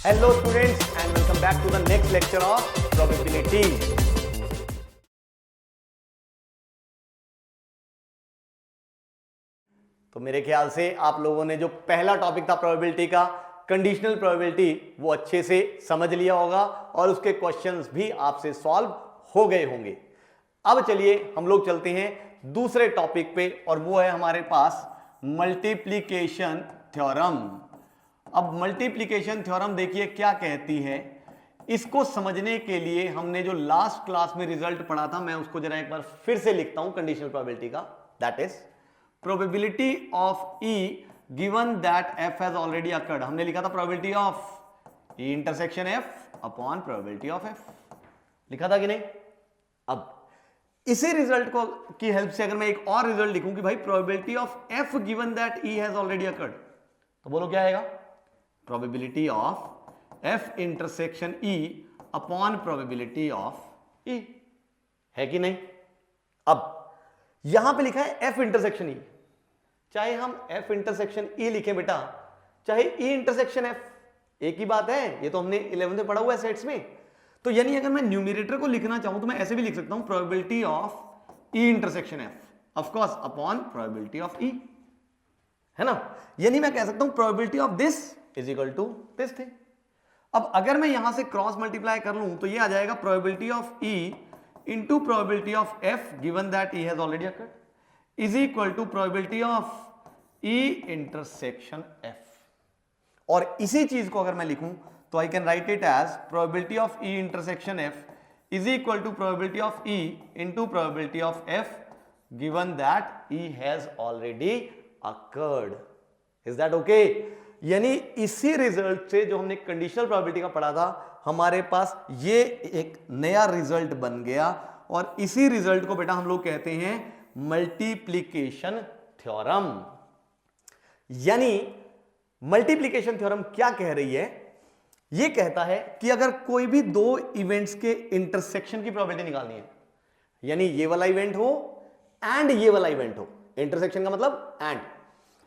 Hello students and welcome back to the next lecture of probability. तो मेरे ख्याल से आप लोगों ने जो पहला टॉपिक था प्रोबेबिलिटी का, कंडीशनल प्रोबेबिलिटी, वो अच्छे से समझ लिया होगा और उसके क्वेश्चंस भी आपसे सॉल्व हो गए होंगे। अब चलिए हम लोग चलते हैं दूसरे टॉपिक पे और वो है हमारे पास मल्टीप्लिकेशन थ्योरम। अब मल्टीप्लिकेशन थ्योरम देखिए क्या कहती है। इसको समझने के लिए हमने जो लास्ट क्लास में रिजल्ट पढ़ा था, मैं उसको जरा एक बार फिर से लिखता हूं कंडीशनल प्रोबेबिलिटी का। That is probability of E given that F has already occurred. हमने लिखा था probability of E intersection F upon probability of F, लिखा था कि नहीं। अब इसी रिजल्ट को की हेल्प से अगर मैं एक और रिजल्ट लिखूं कि भाई probability of F given that E has already occurred, तो बोलो क्या आएगा? Probability of F intersection E upon probability of E, है कि नहीं। अब यहां पे लिखा है एफ इंटरसेक्शन ई, चाहे हम एफ इंटरसेक्शन ई लिखें बेटा, चाहे ई इंटरसेक्शन एफ, एक ही बात है। ये तो हमने 11th में पढ़ा हुआ है सेट्स में। तो यानी अगर मैं न्यूमरेटर को लिखना चाहूं तो मैं ऐसे भी लिख सकता हूं probability of E intersection F of course upon probability of E, है ना। यानी मैं कह सकता हूं probability of this is equal to this thing. अब अगर मैं यहां से क्रॉस मल्टीप्लाई कर लूं तो ये आ जाएगा probability of E into probability of F given that E has already occurred is equal to probability of E intersection F. और इसी चीज को अगर मैं लिखूं तो I can write it as probability of E intersection F is equal to probability of E into probability of F given that E has already occurred. Is that okay? यानी इसी रिजल्ट से जो हमने कंडीशनल प्रोबेबिलिटी का पढ़ा था, हमारे पास ये एक नया रिजल्ट बन गया और इसी रिजल्ट को बेटा हम लोग कहते हैं मल्टीप्लिकेशन थ्योरम। यानी मल्टीप्लिकेशन थ्योरम क्या कह रही है? ये कहता है कि अगर कोई भी दो इवेंट्स के इंटरसेक्शन की प्रोबेबिलिटी निकालनी है, यानी ये वाला इवेंट हो एंड ये वाला इवेंट हो, इंटरसेक्शन का मतलब एंड,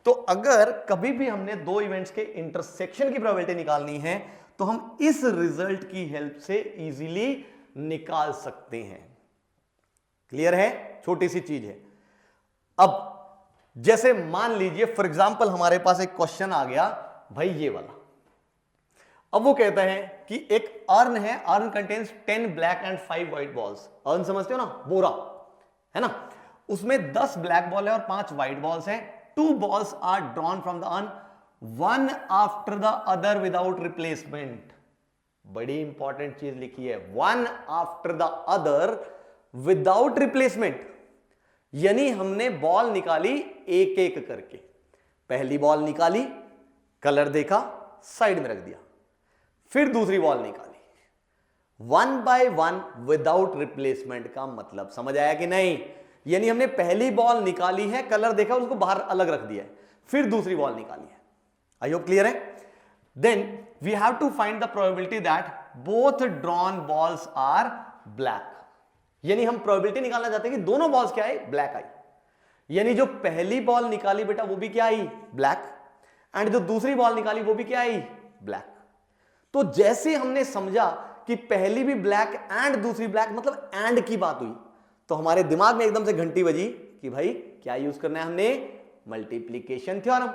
तो अगर कभी भी हमने दो इवेंट्स के इंटरसेक्शन की प्रोबेबिलिटी निकालनी है तो हम इस रिजल्ट की हेल्प से इजीली निकाल सकते हैं। क्लियर है? छोटी सी चीज है। अब जैसे मान लीजिए फॉर एग्जांपल हमारे पास एक क्वेश्चन आ गया भाई ये वाला। अब वो कहता है कि एक अर्न है, earn contains 10 black and 5 white balls. Earn समझते हो ना, बोरा है ना, उसमें 10 ब्लैक बॉल है और 5 व्हाइट बॉल्स हैं। 2 balls are drawn from the urn, one after the other without replacement। बड़ी इंपॉर्टेंट चीज लिखी है, one after the other without replacement। यानी हमने बॉल निकाली एक एक करके। पहली बॉल निकाली, कलर देखा, साइड में रख दिया, फिर दूसरी बॉल निकाली, 1 by 1 विदाउट रिप्लेसमेंट का मतलब समझ आया कि नहीं? यानी हमने पहली बॉल निकाली है, कलर देखा, उसको बाहर अलग रख दिया है, फिर दूसरी बॉल निकाली है। आई होप क्लियर है? Then we have to find the probability that both drawn balls are black. यानी हम प्रोबेबिलिटी निकालना चाहते हैं कि दोनों बॉल्स क्या आई? ब्लैक आई। यानी जो पहली बॉल निकाली बेटा वो भी क्या आई? ब्लैक। एंड जो दूसरी बॉल निकाली वो भी क्या आई? ब्लैक। तो जैसे हमने समझा कि पहली भी ब्लैक एंड दूसरी ब्लैक, मतलब एंड की बात हुई, तो हमारे दिमाग में एकदम से घंटी बजी कि भाई क्या यूज करना है हमने? Multiplication theorem.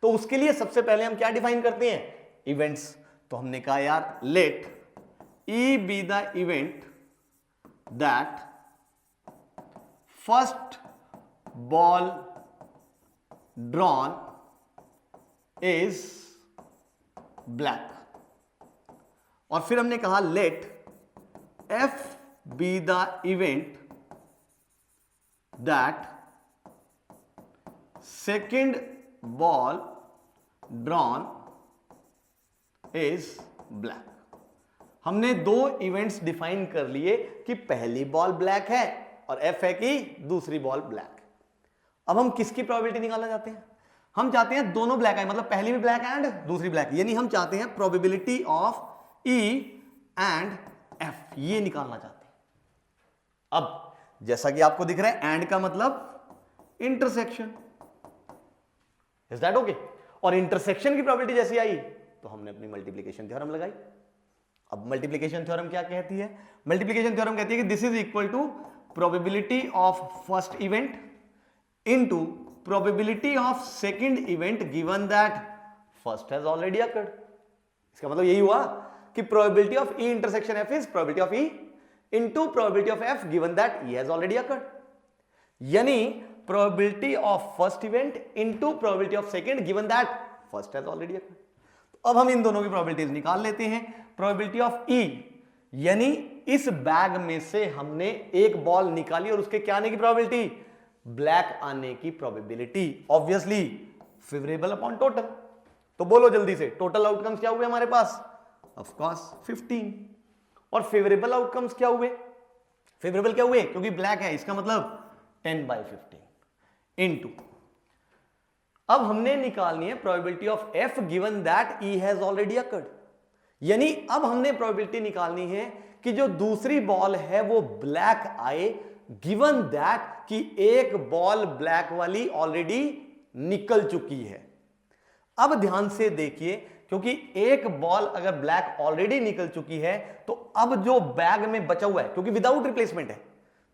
तो उसके लिए सबसे पहले हम क्या डिफाइन करते हैं? इवेंट्स। तो हमने कहा यार let E be the event that first ball drawn is black. और फिर हमने कहा let F be the event that second ball drawn is black। हमने दो इवेंट्स डिफाइन कर लिए कि पहली बॉल ब्लैक है और एफ है कि दूसरी बॉल ब्लैक। अब हम किसकी प्रोबेबिलिटी निकालना चाहते हैं? हम चाहते हैं दोनों ब्लैक आए, मतलब पहली भी ब्लैक एंड दूसरी ब्लैक। यानी हम चाहते हैं probability of E and F, ये निकालना चाहते हैं। अब जैसा कि आपको दिख रहा है एंड का मतलब इंटरसेक्शन, इज दैट ओके? और इंटरसेक्शन की प्रोबेबिलिटी जैसी आई तो हमने अपनी मल्टीप्लिकेशन थ्योरम लगाई। अब मल्टीप्लिकेशन थ्योरम क्या कहती है? मल्टीप्लिकेशन थ्योरम कहती है कि this is equal to probability of first event into probability of second event given that first has already occurred. इसका मतलब यही हुआ कि probability of E intersection F is probability of E into probability of F given that E has already occurred, यानी probability of first event into probability of second given that first has already occurred. तो अब हम इन दोनों की probabilities निकाल लेते हैं। Probability of ई, यानी इस बैग में से हमने एक बॉल निकाली और उसके क्या आने की प्रोबेबिलिटी? ब्लैक आने की probability, obviously favourable upon total. तो बोलो जल्दी से, टोटल आउटकम्स क्या हुए हमारे पास? Of course 15। और फेवरेबल आउटकम्स क्या हुए? फेवरेबल क्या हुए? क्योंकि ब्लैक है, इसका मतलब 10/15 इनटू, अब हमने निकालनी है probability of F given that E has already occurred, यानी अब हमने प्रोबेबिलिटी निकालनी है कि जो दूसरी बॉल है वो ब्लैक आए गिवन दैट कि एक बॉल ब्लैक वाली ऑलरेडी निकल चुकी है। अब ध्यान से देखिए, क्योंकि एक बॉल अगर ब्लैक ऑलरेडी निकल चुकी है तो अब जो बैग में बचा हुआ है, क्योंकि विदाउट रिप्लेसमेंट है,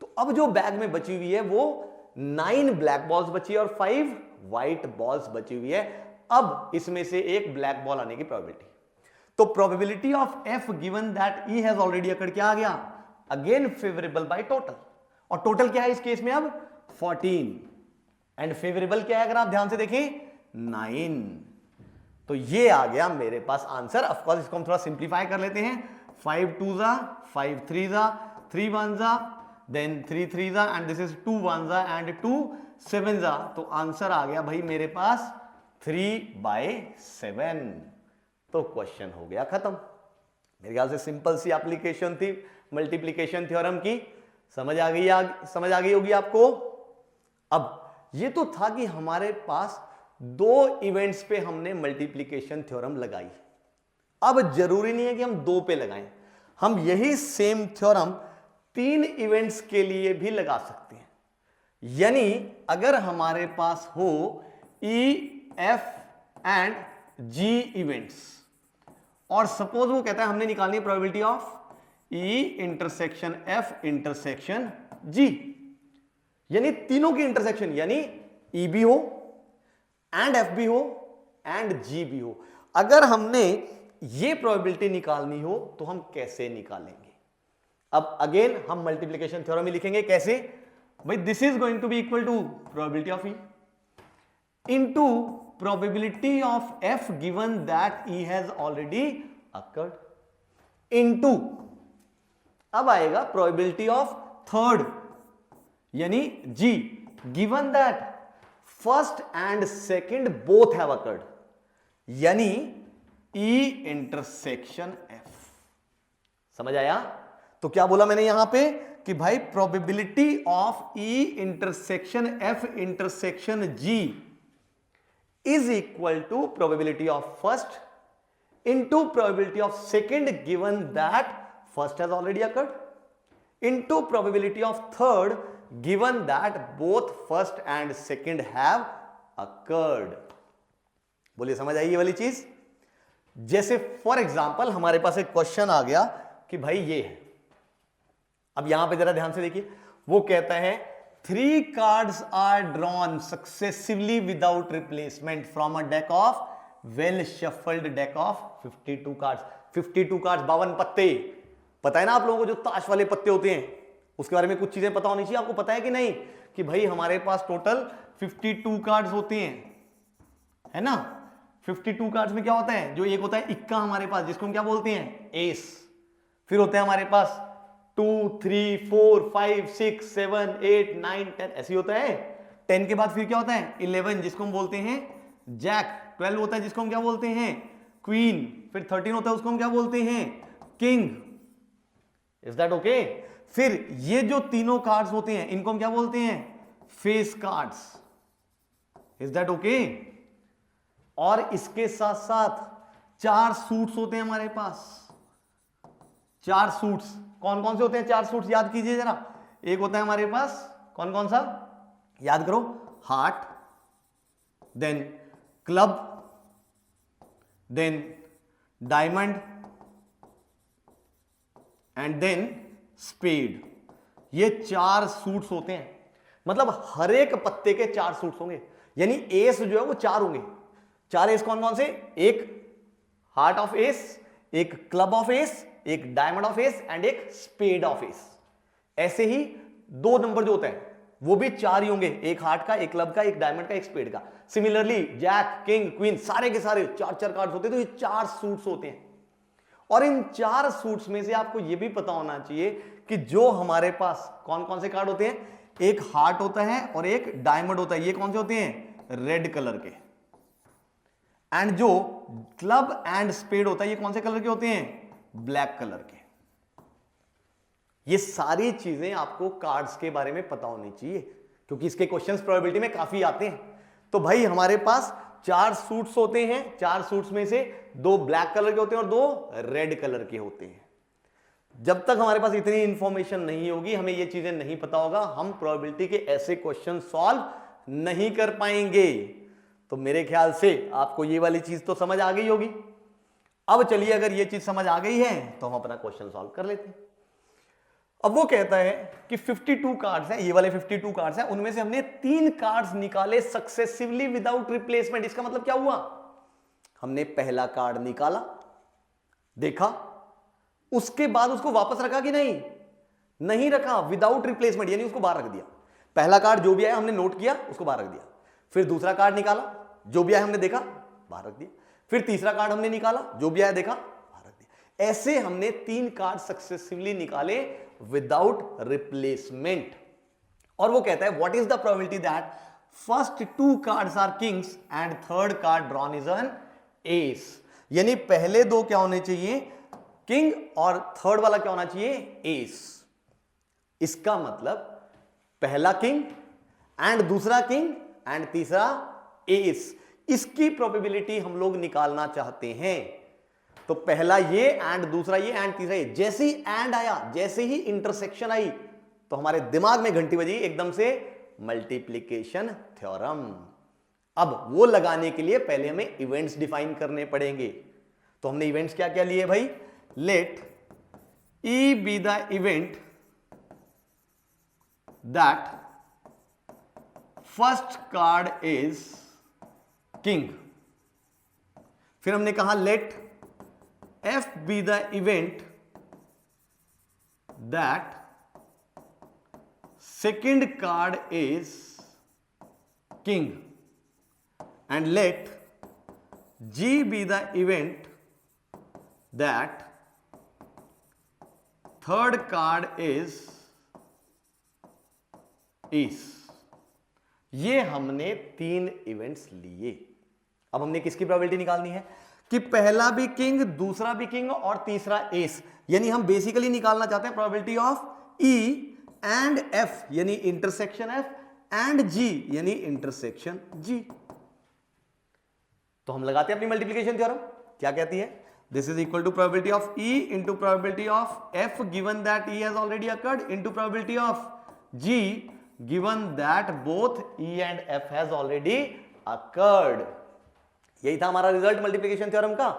तो अब जो बैग में बची हुई है वो 9 ब्लैक बॉल्स बची है और 5 व्हाइट बॉल्स बची हुई है। अब इसमें से एक ब्लैक बॉल आने की प्रोबेबिलिटी, तो probability of F given that E has already occurred क्या आ गया? अगेन फेवरेबल बाय टोटल, और टोटल क्या है इस केस में अब? 14, एंड फेवरेबल क्या है अगर आप ध्यान से देखें? 9। तो ये आ गया मेरे पास आंसर। ऑफ कोर्स इसको हम थोड़ा सिंप्लीफाई कर लेते हैं। 5 2 जा, 5 3 जा, 3 1 जा, देन 3 3 जा, एंड दिस इज 2 1 जा एंड 2 7 जा। तो आंसर आ गया भाई मेरे पास 3/7। तो क्वेश्चन हो गया खत्म। मेरे ख्याल से सिंपल सी एप्लीकेशन थी मल्टीप्लिकेशन थ्योरम की। समझ आ गई होगी आपको। अब ये तो था कि हमारे पास 2 इवेंट्स पे हमने मल्टीप्लिकेशन थ्योरम लगाई। अब जरूरी नहीं है कि हम 2 पे लगाएं, हम यही सेम थ्योरम 3 इवेंट्स के लिए भी लगा सकते हैं। यानी अगर हमारे पास हो E F and G events, और सपोज वो कहता है हमने निकालनी है probability of E intersection F intersection G, यानी तीनों की इंटरसेक्शन, यानी ई भी हो एंड एफ भी हो एंड जी भी हो। अगर हमने ये प्रोबेबिलिटी निकालनी हो तो हम कैसे निकालेंगे? अब अगेन हम मल्टीप्लिकेशन थ्योरम ही लिखेंगे। कैसे भाई? This is going to be equal to probability of E into probability of F given that E has already occurred into, अब आएगा प्रोबेबिलिटी ऑफ थर्ड यानी G given that first and second both have occurred, यानी E intersection F. समझ आया? तो क्या बोला मैंने यहां पे कि भाई probability of E intersection F intersection G is equal to probability of first into probability of second given that first has already occurred into probability of third given that both first and second have occurred। बोलिए समझ आई ये वाली चीज? जैसे for example हमारे पास एक question आ गया कि भाई ये है, अब यहां पे जरा ध्यान से देखिए, वो कहता है 3 cards are drawn successively without replacement from a deck of well shuffled deck of 52 cards। 52 cards 52 पत्ते। पता है ना आप लोगों को जो ताश वाले पत्ते होते हैं उसके बारे में कुछ चीजें पता होनी चाहिए। आपको पता है कि नहीं कि भाई हमारे पास टोटल 52 कार्ड्स होते हैं, है ना? 52 कार्ड्स में क्या होता है? जो एक होता है इक्का हमारे पास, जिसको हम क्या बोलते हैं? एस। फिर होते हैं हमारे पास 2 3 4 5 6 7 8 9 10, ऐसे होता है। 10 के बाद फिर क्या होता है? 11, जिसको हम बोलते हैं जैक। 12 होता है जिसको हम क्या बोलते हैं? क्वीन। फिर 13 होता है उसको हम क्या बोलते हैं? किंग। Is that okay? फिर ये जो तीनों कार्ड्स होते हैं इनको हम क्या बोलते हैं? Face cards. Is that okay? और इसके साथ साथ 4 सूट्स होते हैं हमारे पास। 4 सूट्स कौन कौन से होते हैं? 4 सूट्स याद कीजिए जरा। एक होता है हमारे पास कौन कौन सा? याद करो। Heart, then club, then diamond and then spade. ये 4 सूट्स होते हैं, मतलब हर एक पत्ते के 4 सूट्स होंगे, यानी एस जो है वो 4 होंगे। 4 एस कौन कौन से? एक हार्ट ऑफ एस, एक क्लब ऑफ एस, एक डायमंड ऑफ एस एंड एक स्पेड ऑफ एस। ऐसे ही 2 नंबर जो होता है वो भी 4 ही होंगे, एक हार्ट का, एक क्लब का, एक डायमंड का, एक स्पेड का। सिमिलरली जैक, किंग, क्वीन, सारे के सारे 4 कार्ड्स होते हैं, तो ये 4 सूट्स होते हैं। और इन 4 सूट्स में से आपको यह भी पता होना चाहिए कि जो हमारे पास कौन कौन से कार्ड होते हैं, एक हार्ट होता है और एक डायमंड होता है। ये कौन से होते हैं? रेड कलर के। एंड जो क्लब एंड स्पेड होता है ये कौन से कलर के होते हैं? ब्लैक कलर के। ये सारी चीजें आपको कार्ड्स के बारे में पता होनी चाहिए, क्योंकि इसके क्वेश्चंस प्रोबेबिलिटी में काफी आते हैं। तो भाई हमारे पास 4 सूट्स होते हैं, 4 सूट्स में से 2 ब्लैक कलर के होते हैं और 2 रेड कलर के होते हैं। जब तक हमारे पास इतनी इंफॉर्मेशन नहीं होगी, हमें ये चीजें नहीं पता होगा, हम प्रोबेबिलिटी के ऐसे क्वेश्चन सॉल्व नहीं कर पाएंगे। तो मेरे ख्याल से आपको ये वाली चीज तो समझ आ गई होगी। अब चलिए, अगर ये चीज समझ आ गई है तो हम अपना क्वेश्चन सॉल्व कर लेते हैं। अब वो कहता है कि 52 कार्ड्स हैं, ये वाले 52 कार्ड्स हैं, उनमें से हमने 3 कार्ड्स निकाले सक्सेसिवली विदाउट रिप्लेसमेंट। इसका मतलब क्या हुआ? हमने पहला कार्ड निकाला, देखा, उसके बाद उसको वापस रखा कि नहीं? नहीं रखा, विदाउट रिप्लेसमेंट, यानी उसको बाहर रख दिया। पहला कार्ड जो भी आया हमने नोट किया, उसको बाहर रख दिया। फिर दूसरा कार्ड निकाला, जो भी आया हमने देखा, बाहर रख दिया। फिर तीसरा कार्ड हमने निकाला, जो भी आया देखा, बाहर रख दिया। ऐसे हमने 3 कार्ड सक्सेसिवली निकाले विदाउट रिप्लेसमेंट। और वो कहता है what is the probability that first 2 cards are kings and third card drawn is an ace. यानी पहले 2 क्या होने चाहिए? किंग, और थर्ड वाला क्या होना चाहिए? एस। इसका मतलब पहला किंग एंड दूसरा किंग एंड तीसरा एस। इसकी प्रोबेबिलिटी हम लोग निकालना चाहते हैं। तो पहला ये एंड दूसरा ये एंड तीसरा ये। जैसे ही एंड आया, जैसे ही इंटरसेक्शन आई, तो हमारे दिमाग में घंटी बजी एकदम से, मल्टीप्लिकेशन थ्योरम। अब वो लगाने के लिए पहले हमें इवेंट्स डिफाइन करने पड़ेंगे। तो हमने इवेंट्स क्या क्या लिए भाई? Let E be the event that first card is king. फिर हमने कहा let F be the event that second card is king, and let G be the event that third card is ace। ये हमने 3 events लिए। अब हमने किसकी probability निकालनी है? कि पहला भी किंग, दूसरा भी किंग और तीसरा एस। यानी हम बेसिकली निकालना चाहते हैं probability of E and F, यानी इंटरसेक्शन एफ, एंड जी यानी इंटरसेक्शन जी। तो हम लगाते हैं अपनी मल्टीप्लिकेशन थ्योरम। क्या कहती है? This is equal to probability of E into probability of F given that E has already occurred into probability of G given that both E and F has already occurred. यही था हमारा result multiplication theorem का।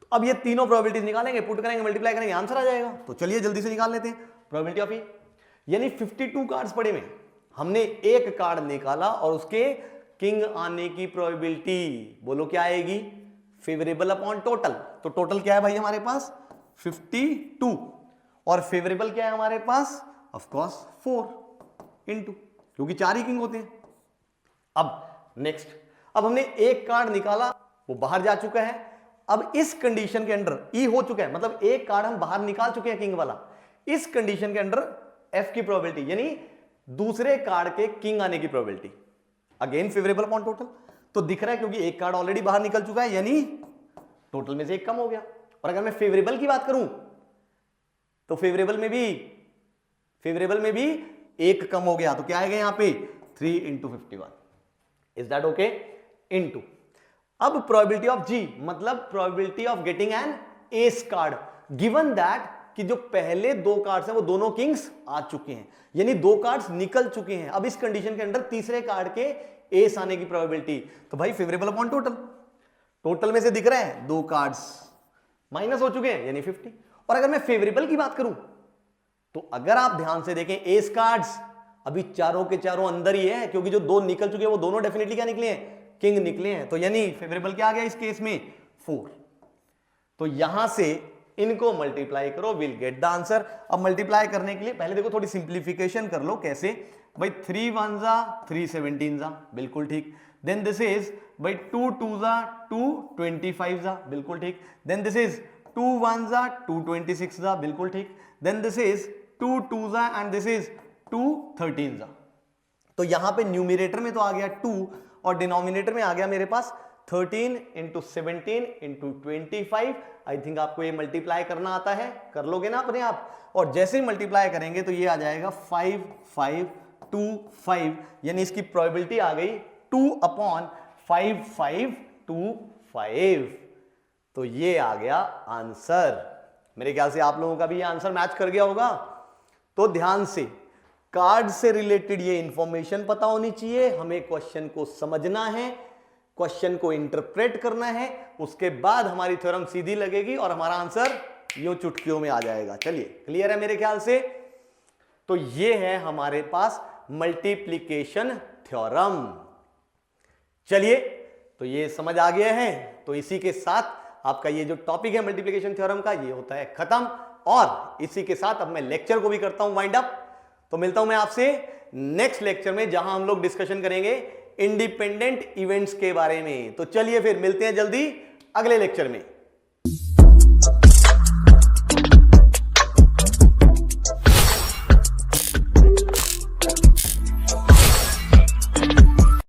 तो अब ये तीनों probabilities निकालेंगे, put करेंगे, मल्टीप्लाई करेंगे, आंसर आ जाएगा। तो चलिए जल्दी से निकाल लेते हैं प्रोबेबिलिटी ऑफ ई। यानी 52 कार्ड्स पड़े में हमने एक कार्ड निकाला और उसके किंग आने की प्रोबेबिलिटी बोलो क्या आएगी? Favourable upon total. तो टोटल क्या है भाई हमारे पास? 52। और फेवरेबल क्या है हमारे पास? ऑफ कोर्स 4 इंटू, क्योंकि 4 ही किंग होते हैं। अब नेक्स्ट, अब हमने एक कार्ड निकाला, वो बाहर जा चुका है। अब इस कंडीशन के अंडर ई हो चुका है, मतलब एक कार्ड हम बाहर निकाल चुके हैं किंग वाला। इस कंडीशन के अंडर एफ की प्रोबेबिलिटी यानी दूसरे कार्ड के किंग आने की probability again favourable upon total. तो दिख रहा है क्योंकि एक कार्ड ऑलरेडी बाहर निकल चुका है, यानी टोटल में से एक कम हो गया। और अगर मैं फेवरेबल की बात करूं तो फेवरेबल में भी एक कम हो गया। तो क्या आएगा यहां पे? 3 into 51। Is that okay? Into अब प्रोबेबिलिटी ऑफ जी, मतलब probability of getting an S card given that कि जो पहले 2 कार्ड्स हैं वो दोनों किंग्स आ चुके हैं, यानी 2 कार्ड्स निकल चुके हैं। अब इस कंडीशन के अंदर तीसरे कार्ड के एस आने की प्रोबेबिलिटी, तो भाई फेवरेबल अपॉन टोटल। टोटल में से दिख रहा है 2 कार्ड्स, माइनस हो चुके हैं यानी 50। और अगर मैं फेवरेबल की बात करूं तो अगर आप ध्यान से देखें एस कार्ड्स अभी चारों के चारों अंदर ही है, क्योंकि जो दो निकल चुके हैं वो दोनों डेफिनेटली क्या निकले हैं, किंग निकले हैं। तो यानी फेवरेबल क्या आ गया इस केस में 4। तो यहां से इनको मल्टीप्लाई करो, विल गेट द आंसर। अब मल्टीप्लाई करने के लिए पहले देखो थोड़ी सिंप्लीफिकेशन कर लो। कैसे भाई 3 1 जा 3 17 जा, बिल्कुल ठीक। देन दिस इज भाई 2 2 जा 2 25 जा, बिल्कुल ठीक। देन दिस इज 2 1 जा 2 26 जा, बिल्कुल ठीक। देन दिस इज 2 2 जा एंड दिस इज 2 13 जा। तो यहां पे न्यूमिनेटर में तो आ गया 2 और डिनोमिनेटर में आ गया मेरे पास 13 इंटू 17 इंटू 25। आई थिंक आपको ये मल्टीप्लाई करना आता है, कर लोगे ना अपने आप। और जैसे ही मल्टीप्लाई करेंगे तो ये आ जाएगा 5 5 2 5, यानी इसकी प्रोबेबिलिटी आ गई 2/5 5 2 5। तो ये आ गया आंसर। मेरे ख्याल से आप लोगों का भी ये आंसर मैच कर गया होगा। तो ध्यान से कार्ड से रिलेटेड ये इंफॉर्मेशन पता होनी चाहिए, हमें क्वेश्चन को समझना है, क्वेश्चन को इंटरप्रेट करना है, उसके बाद हमारी थ्योरम सीधी लगेगी और हमारा आंसर यूं चुटकियों में आ जाएगा। चलिए क्लियर है मेरे ख्याल से। तो ये है हमारे पास मल्टीप्लिकेशन थ्योरम। चलिए तो ये समझ आ गया है। तो इसी के साथ आपका ये जो टॉपिक है मल्टीप्लिकेशन थ्योरम का ये होता है खत्म। और इसी के साथ अब मैं लेक्चर को भी करता हूं वाइंड अप। तो मिलता हूं मैं आपसे नेक्स्ट लेक्चर में, जहां हम लोग डिस्कशन करेंगे इंडिपेंडेंट इवेंट्स के बारे में। तो चलिए फिर मिलते हैं जल्दी अगले लेक्चर में।